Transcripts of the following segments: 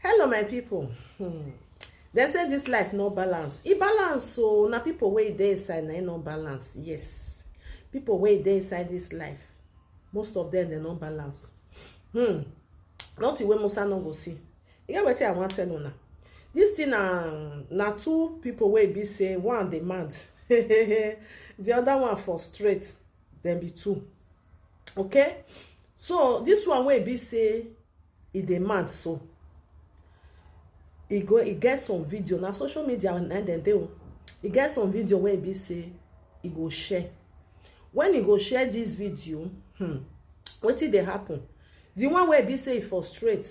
Hello my people. They say this life no balance. E balance, so na people wey dey inside na no balance. Yes, people wey dey inside this life, most of them they no balance. Not wey Musa no go see. You get wetin I want tell una. This thing na two people wey be say one demand, the other one frustrate. Then be two. Okay, so this one wey be say e demand so. He get some video na social media and dem dey o. He get some video where be say he go share. When he go share this video, wetin dey happen? The one where be say he frustrate,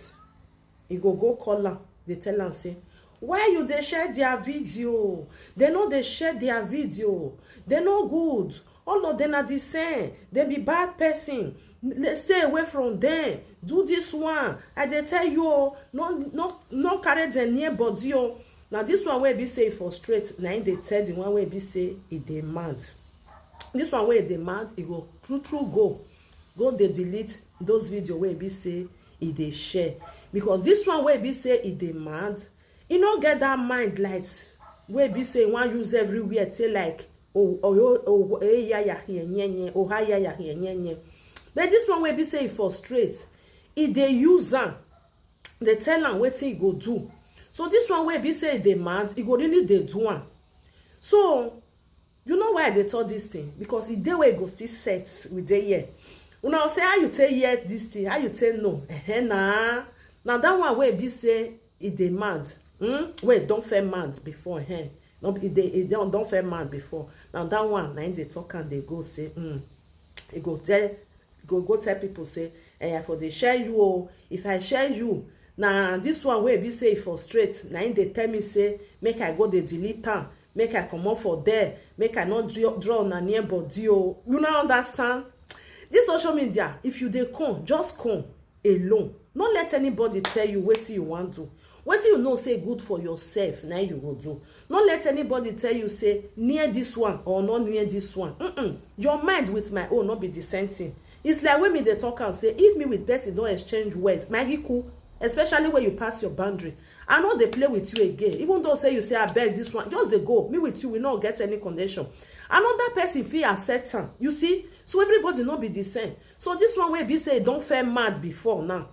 he go call am, dey tell am say, why you dey share their video? They no dey share their video. They no good. All of them are the same. They be bad person. Let's stay away from them. Do this one. I dey tell you, no carry them near body. Now this one where be say frustrate. Now they tell the one where be say he demand. This one where he demand, he go true go they delete those video where be say he dey share, because this one where be say he demand, he no get that mind like where be say one use everywhere till like but this one wey be say e frustrate, e dey use am, dey tell am wetin e go do. So this one wey be say e dey mad, e go really dey do am. So you know why I dey talk this thing? Because e dey where e go still set with dey here. Una say how you take hear this thing, how you take know? Na that one wey be say e dey mad, wey don fair mad before, no be e don fair mad before. Now that one na im dey talk and dey go say, e go tell people say, I for dey share you o. If I share you, na this one wey be say e frustrate, na im dey tell me say make I go dey delete am, make I comot for there, make I not draw na near body o. You no understand? This social media, if you dey come, just come alone. No let anybody tell you wetin you wan do. Wetin you know say good for yourself, na you go do. No let anybody tell you say near this one or not near this one. Your mind with my own not be the same thing. It's like when me dey talk and say, if me with person don't exchange words, my cool, especially when you pass your boundary. I know they play with you again. Even though say you say I beg this one, just they go. Me with you, we not get any condition. Another person feel accept am. You see, so everybody not be the same. So this one wey be say don't feel mad before now,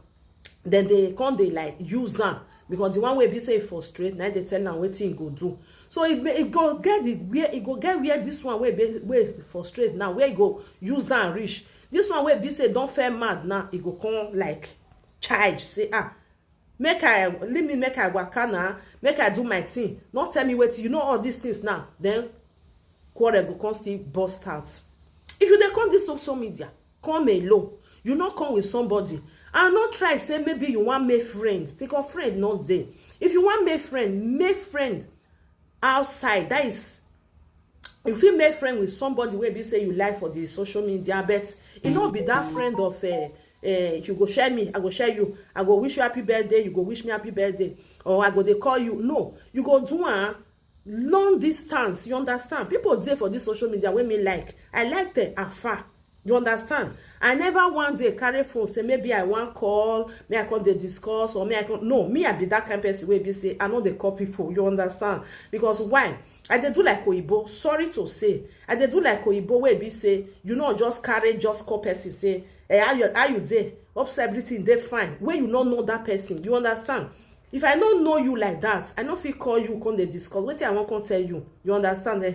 then they come they like use am. Because the one wey be say frustrate, now they tell am wetin e go do. So it go get it where it go get where this one wey frustrate now, where e go use am reach. This one wey be say don't feel mad now, e go come like charge say make I leave me, make I waka now, make I do my thing. Not tell me wetin, you know all these things now. Then quarrel go come still burst out. If you dey come this social media, come alone. You not come with somebody. And not try say maybe you want make friend, because friend not there. If you want make friend outside. That is, if you make friend with somebody where be say you like for the social media, but it not be that friend of you go share me, I go share you, I go wish you happy birthday, you go wish me happy birthday, or I go they call you. No, you go do long distance. You understand? People there for this social media when me like, I like them afar. You understand? I never one day carry phone say maybe I want call, may I call they discuss, or may I call. No, me I be that kind of person where be say I know they call people. You understand? Because why? I dey do like Oyibo. Sorry to say, I dey do like Oyibo where be say you know just carry just call person say, hey, how you dey? Hope everything dey fine. When you don't know that person, you understand? If I don't know you like that, I no fit call you, come they discuss. Wetin I wan come tell you. You understand?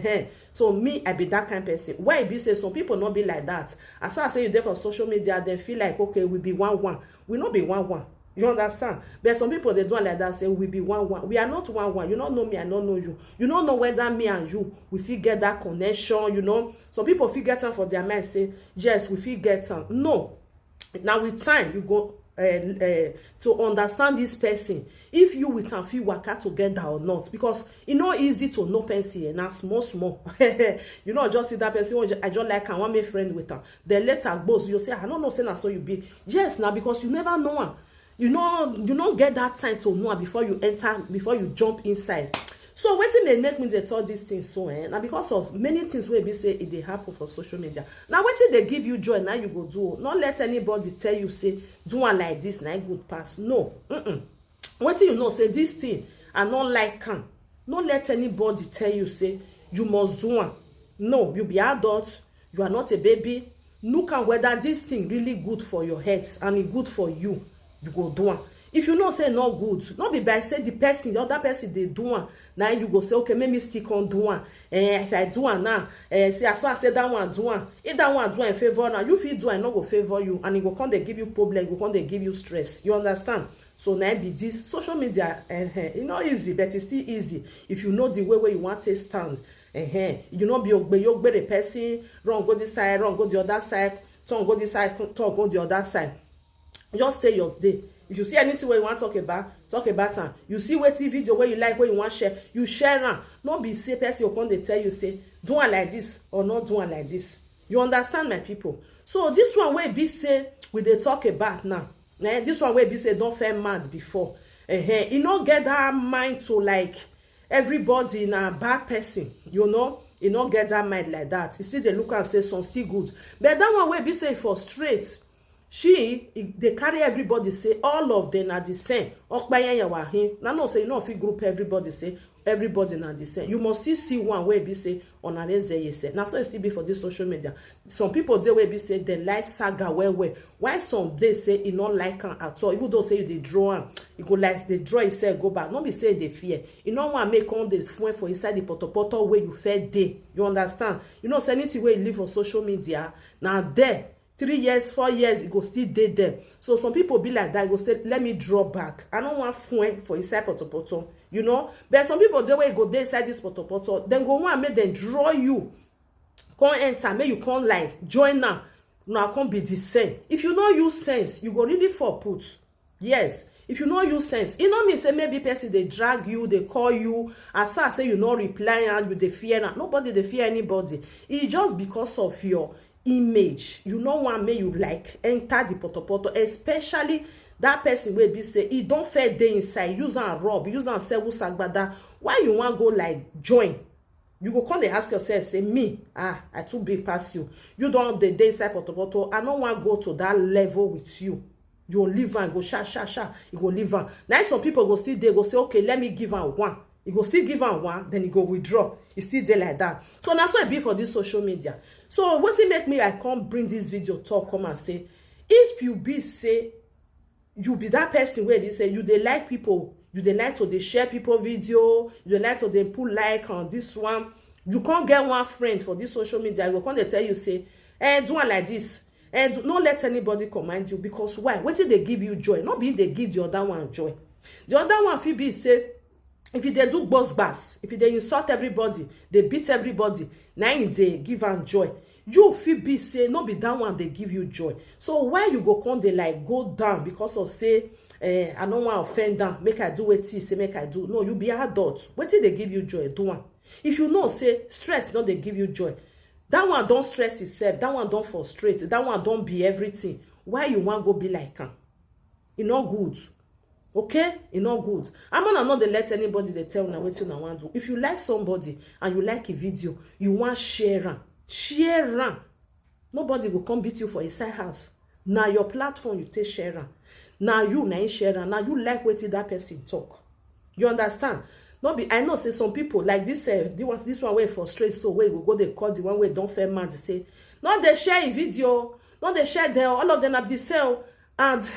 So me, I be that kind of person. Why it be say some people not be like that? As far as say you there for social media, they feel like okay, we be one. We not be one. You understand? But some people they do like that, say we be one. We are not one. You don't know me, I don't know you. You don't know whether me and you we fit get that connection. You know, some people fit get them for their mind. Say yes, we fit get them. No. Now with time you go. To understand this person, if you with am fit waka together or not, because e no easy to know person na small you know, just see that person, I just like am, want make friend with am, then later goes you say I don't know say na so you be. Yes, now because you never know am, you don't get that time to know am before you enter, before you jump inside. So wetin dey make me dey talk these things so na because of many things wey be say e dey happen for social media. Now wetin dey give you joy na you go do. Not let anybody tell you say do one like this na good pass. No. wetin you know say this thing I no like am. No let anybody tell you say you must do am. No, you be adult, you are not a baby. Look at whether this thing really good for your health and it good for you, you go do am. If you know say not good, not be by say the other person they do am, now you go say okay, make me stick on do am. If I do am now, say as I say that one do am, if that one do am in favor now, you fit do am, no go favor you, and it go come they give you problem, it go come they give you stress. You understand? So now be this social media, you know easy, but it's still easy if you know the way where you want to stand. You know be the person, wrong go this side, wrong go the other side, turn go this side, turn go the other side. Just say your day. If you see anything where you want to talk about am. You see wetin video where you like, where you want share, you share am. Not be say person upon they tell you say do am like this or not do am like this. You understand, my people? So this one where be say we dey talk about now. This one where be say don't feel mad before. You no get that mind to like everybody in a bad person. You know, you no get that mind like that. You see they look and say some still good, but that one where be say for straight. They carry everybody say all of them are the same. Now no say you know if you group everybody say everybody na the same. You must still see one way be say on an say. Now so it still be for this social media. Some people they will be say they like saga well. Why some they say you not like am at all. Even though say they draw am, you go like they draw yourself go back. Not be say they fear. You know want make on the phone for inside the poto where you fair day. You understand? You know say anything where you live on social media now there. 3 years, 4 years, it go still dey there. So some people be like that, go say, let me draw back. I don't want phone for inside poto, you know. But some people the way go dey inside this poto, then go want make them draw you. Come enter, make you come like join now. Now come be the same. If you not use sense, you go really for put. Yes. If you not use sense, you know me say maybe person they drag you, they call you, as far as say you not reply and you they fear. Nobody they fear anybody. It's just because of your image. You know one may you like enter the poto, especially that person will be say he don't fair day inside, use and rob, use and sell sagbada. Why you want go like join? You go come and ask yourself, say me, I too big past you. You don't the day inside poto, I don't want go to that level with you. You live and go sha. You go live on. Now some people go still there, go say, okay, let me give her one. You go still give her one, then you go withdraw. It's still there like that. So now so it be for this social media. So what it make me I come bring this video talk come and say, if you be say you be that person where they say you they like people, you they like to they share people video, you they like to they put like on this one, you can't get one friend for this social media. You go come they tell you say, do one like this. And don't let anybody command you, because why? What did they give you joy? Not be they give the other one joy. The other one feel be say, if they do boss bass, if they insult everybody, they beat everybody, now they give them joy. You feel be say no be that one they give you joy. So why you go come they like go down because of say I don't want to offend them, make I do what you say make I do. No, you be adult. What did they give you joy? Do one. If you know say stress, no they give you joy. That one don't stress itself. That one don't frustrate. That one don't be everything. Why you want go be like him? It not good. Okay? It not good. I'm gonna not let anybody they tell now what you want to do. If you like somebody and you like a video, you want share am. Share am. Nobody will come beat you for a side house. Now your platform you take share am. Now you na share am. Now you like what that person talk. You understand? Not be I know say some people like this this one way frustrate so where go they call the one way don't fair man to say not they share a video, not they share them, all of them have the same and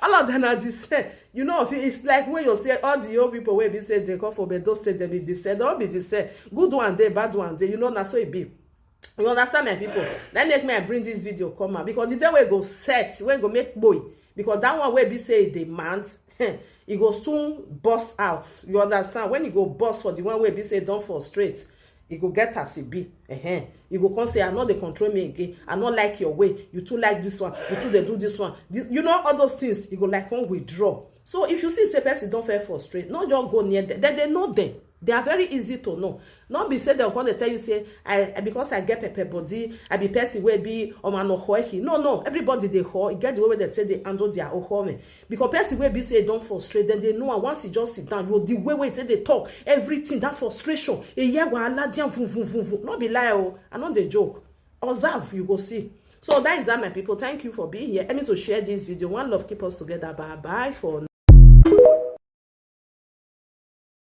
all of them are the same. You know, it's like when you say all the old people where they say they come for but don't say them be the same, don't be the same. Good one day, bad one day, you know, that's so it be. You understand, my people? Then make me I bring this video come out because the day we go set, we go make boy because that one where be say demand. It go soon bust out. You understand? When you go bust for the one way be say don't frustrate, it go get as it be. You go come say I know they control me again. I not like your way. You too like this one. You too they do this one. You know all those things. You go like one withdraw. So if you see say person don't feel frustrate, not just go near them. Then they know them. They are very easy to know. Not be said they're going to tell you say because I get pepper body, I be person where be or man no. Everybody they hold. Get the way they say they handle their own. Because person where be say don't frustrate, then they know and once you just sit down, you the way they talk, everything that frustration. Not be lie. I know the joke. Observe, you go see. So that is that, my people. Thank you for being here. I need to share this video. One love, keep us together. Bye for now.